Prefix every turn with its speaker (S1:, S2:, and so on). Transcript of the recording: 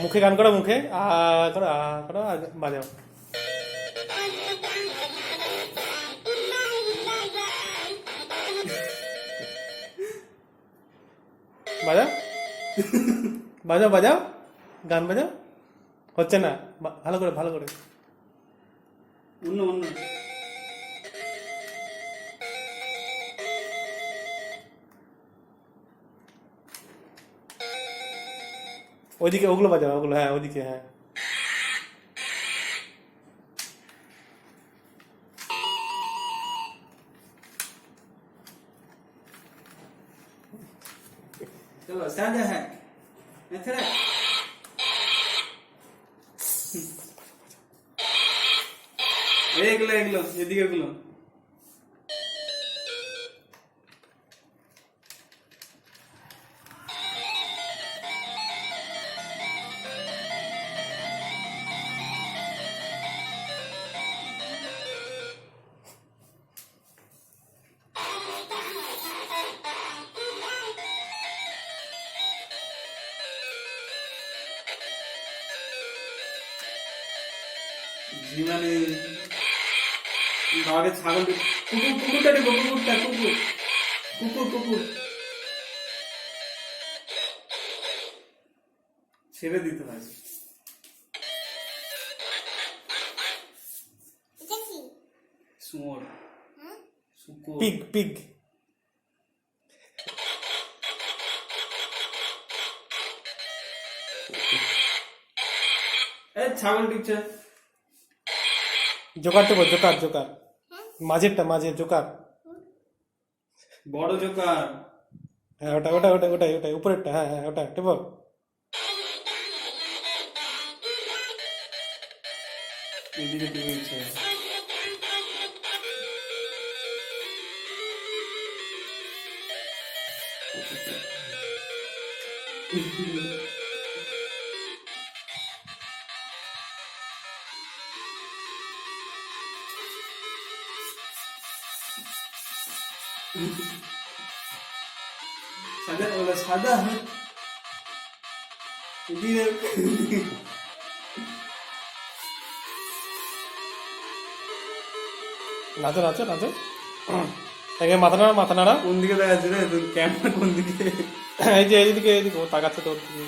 S1: মুখে গান করো, মুখে আ করো, আ করো, আর বাজাও। বাজাও বাজাও বাজাও, গান বাজাও। হচ্ছে না, ভালো করে ভালো করে।
S2: অন্য অন্য
S1: ওইদিকে ওগুলো বাজাও, ওগুলো, হ্যাঁ ওইদিকে, হ্যাঁ।
S2: चलो सादा है अच्छा এগুলো এগুলো এদিকে এগুলো মানে ঘরে ছাগল কুকুর কুকুরটা দেখো কুকুরটা কুকুর কুকুর কুকুর ছেড়ে দিতে হয় শুয়োর শুকুর
S1: পিগ পিগ।
S2: ছাগল টিপছে
S1: জোকার টেপো, জোকার জোকার, মাঝেরটা, মাঝের জোকার।
S2: বড় জোকার
S1: হ্যাঁ ওটা ওটা ওটা ওটাই ওটাই উপরেরটা, হ্যাঁ হ্যাঁ ওটা টেপো।
S2: এদিকে টিপেছে সাদা ওলা সাদা এদিকে
S1: নাচো নাচো নাচো, একে মাথা নাড়া, মাথা নাড়া।
S2: কোন দিকে দেখা যাচ্ছে রে তোর ক্যামেরা কোন দিকে
S1: এই যে এইদিকে এইদিকে, ও তাকাচ্ছে তোর দিকে।